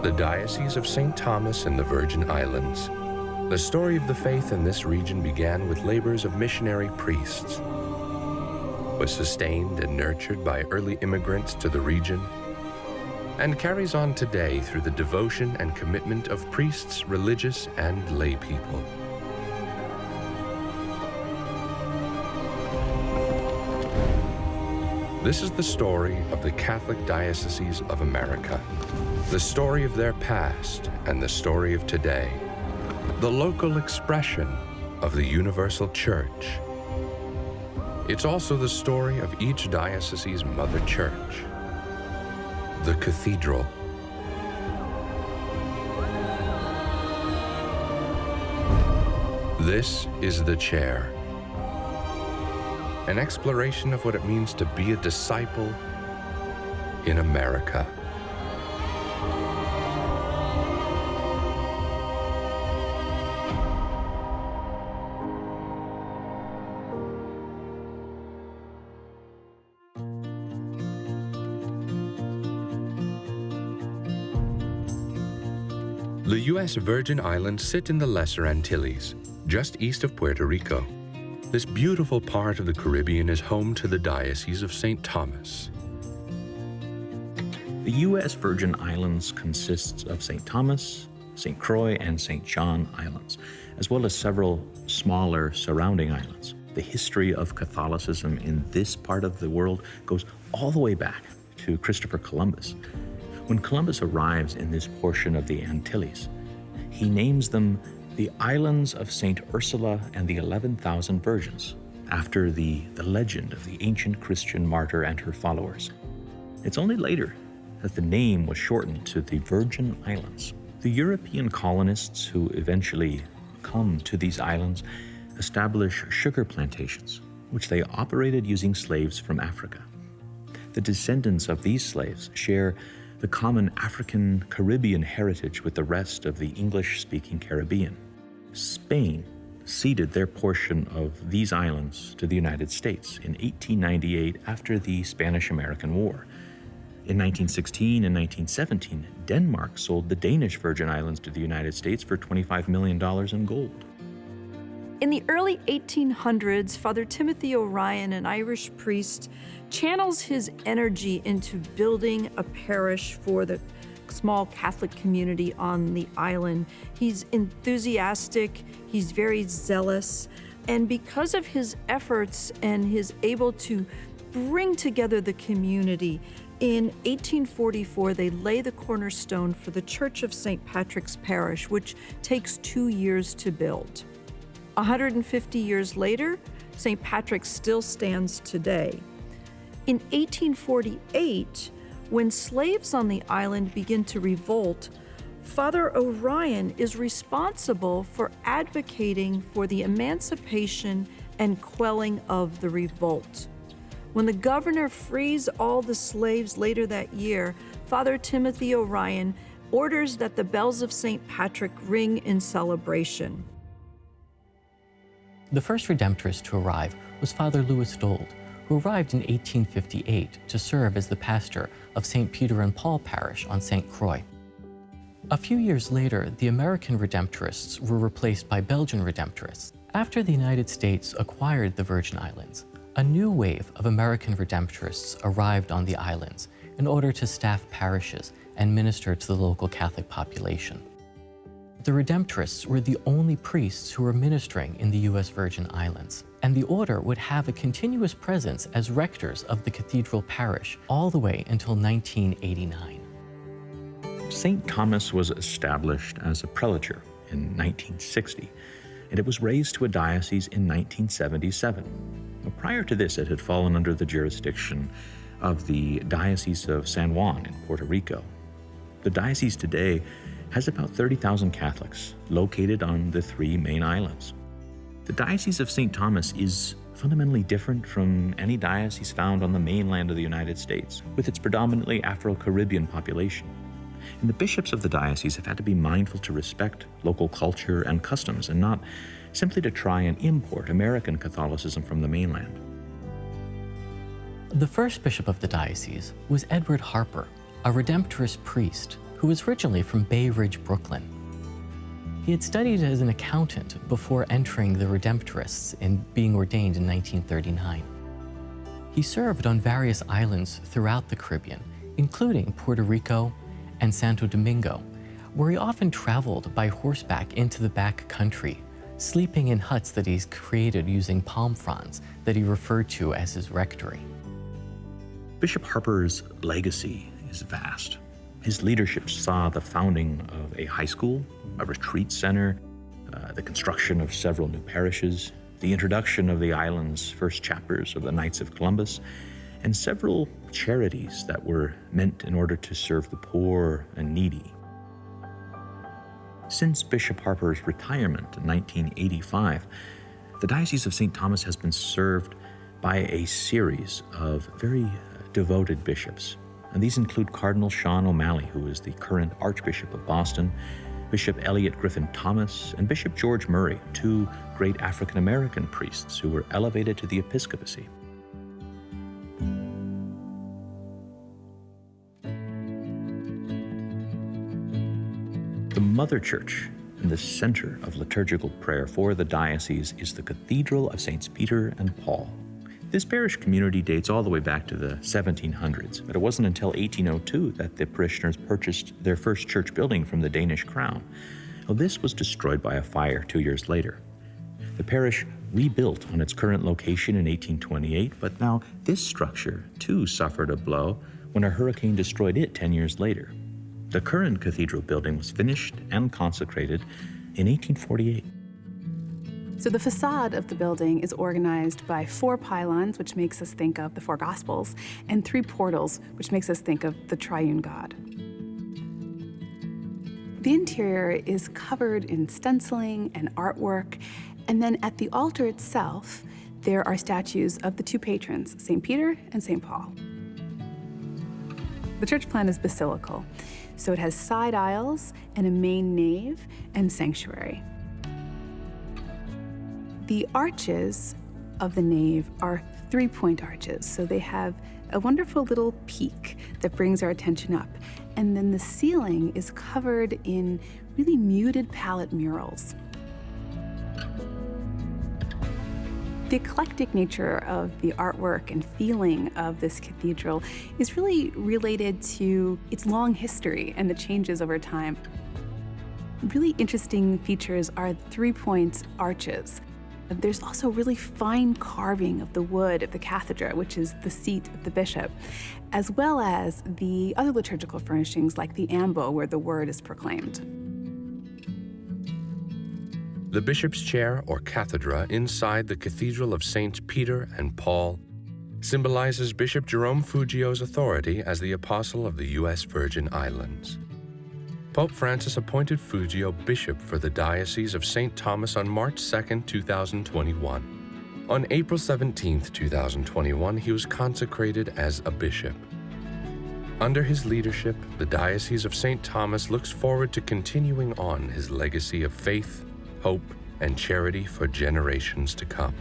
The Diocese of St. Thomas in the Virgin Islands. The story of the faith in this region began with labors of missionary priests, was sustained and nurtured by early immigrants to the region, and carries on today through the devotion and commitment of priests, religious, and lay people. This is the story of the Catholic Dioceses of America, the story of their past and the story of today, the local expression of the universal church. It's also the story of each diocese's mother church, the cathedral. This is The Chair, an exploration of what it means to be a disciple in America. The U.S. Virgin Islands sit in the Lesser Antilles, just east of Puerto Rico. This beautiful part of the Caribbean is home to the Diocese of St. Thomas. The U.S. Virgin Islands consists of St. Thomas, St. Croix, and St. John Islands, as well as several smaller surrounding islands. The history of Catholicism in this part of the world goes all the way back to Christopher Columbus. When Columbus arrives in this portion of the Antilles, he names them the Islands of St. Ursula and the 11,000 Virgins, after the legend of the ancient Christian martyr and her followers. It's only later that the name was shortened to the Virgin Islands. The European colonists who eventually come to these islands establish sugar plantations, which they operated using slaves from Africa. The descendants of these slaves share the common African-Caribbean heritage with the rest of the English-speaking Caribbean. Spain ceded their portion of these islands to the United States in 1898 after the Spanish-American War. In 1916 and 1917, Denmark sold the Danish Virgin Islands to the United States for $25 million in gold. In the early 1800s, Father Timothy O'Ryan, an Irish priest, channels his energy into building a parish for the small Catholic community on the island. He's enthusiastic, he's very zealous, and because of his efforts and his able to bring together the community, in 1844 they lay the cornerstone for the Church of St. Patrick's Parish, which takes 2 years to build. 150 years later, St. Patrick's still stands today. In 1848, when slaves on the island begin to revolt, Father O'Ryan is responsible for advocating for the emancipation and quelling of the revolt. When the governor frees all the slaves later that year, Father Timothy O'Ryan orders that the bells of St. Patrick ring in celebration. The first Redemptorist to arrive was Father Louis Dold, who arrived in 1858 to serve as the pastor of St. Peter and Paul Parish on St. Croix. A few years later, the American Redemptorists were replaced by Belgian Redemptorists. After the United States acquired the Virgin Islands, a new wave of American Redemptorists arrived on the islands in order to staff parishes and minister to the local Catholic population. The Redemptorists were the only priests who were ministering in the U.S. Virgin Islands, and the order would have a continuous presence as rectors of the cathedral parish all the way until 1989. St. Thomas was established as a prelature in 1960, and it was raised to a diocese in 1977. Prior to this, it had fallen under the jurisdiction of the Diocese of San Juan in Puerto Rico. The diocese today has about 30,000 Catholics located on the 3 main islands. The Diocese of St. Thomas is fundamentally different from any diocese found on the mainland of the United States, with its predominantly Afro-Caribbean population. And the bishops of the diocese have had to be mindful to respect local culture and customs and not simply to try and import American Catholicism from the mainland. The first bishop of the diocese was Edward Harper, a Redemptorist priest who was originally from Bay Ridge, Brooklyn. He had studied as an accountant before entering the Redemptorists and being ordained in 1939. He served on various islands throughout the Caribbean, including Puerto Rico and Santo Domingo, where he often traveled by horseback into the back country, sleeping in huts that he's created using palm fronds that he referred to as his rectory. Bishop Harper's legacy is vast. His leadership saw the founding of a high school, a retreat center, the construction of several new parishes, the introduction of the island's first chapters of the Knights of Columbus, and several charities that were meant in order to serve the poor and needy. Since Bishop Harper's retirement in 1985, the Diocese of St. Thomas has been served by a series of very devoted bishops. And these include Cardinal Sean O'Malley, who is the current Archbishop of Boston, Bishop Elliot Griffin Thomas, and Bishop George Murray, two great African-American priests who were elevated to the episcopacy. The Mother Church in the center of liturgical prayer for the diocese is the Cathedral of Saints Peter and Paul. This parish community dates all the way back to the 1700s, but it wasn't until 1802 that the parishioners purchased their first church building from the Danish crown. Well, this was destroyed by a fire 2 years later. The parish rebuilt on its current location in 1828, but now this structure too suffered a blow when a hurricane destroyed it 10 years later. The current cathedral building was finished and consecrated in 1848. So the facade of the building is organized by 4 pylons, which makes us think of the 4 Gospels, and 3 portals, which makes us think of the triune God. The interior is covered in stenciling and artwork, and then at the altar itself, there are statues of the 2 patrons, St. Peter and St. Paul. The church plan is basilical, so it has side aisles and a main nave and sanctuary. The arches of the nave are 3-point arches, so they have a wonderful little peak that brings our attention up. And then the ceiling is covered in really muted palette murals. The eclectic nature of the artwork and feeling of this cathedral is really related to its long history and the changes over time. Really interesting features are 3-point arches. There's also really fine carving of the wood of the cathedra, which is the seat of the bishop, as well as the other liturgical furnishings like the ambo, where the word is proclaimed. The bishop's chair, or cathedra, inside the Cathedral of St. Peter and Paul symbolizes Bishop Jerome Fuggio's authority as the apostle of the U.S. Virgin Islands. Pope Francis appointed Fuggio bishop for the Diocese of St. Thomas on March 2, 2021. On April 17, 2021, he was consecrated as a bishop. Under his leadership, the Diocese of St. Thomas looks forward to continuing on his legacy of faith, hope, and charity for generations to come.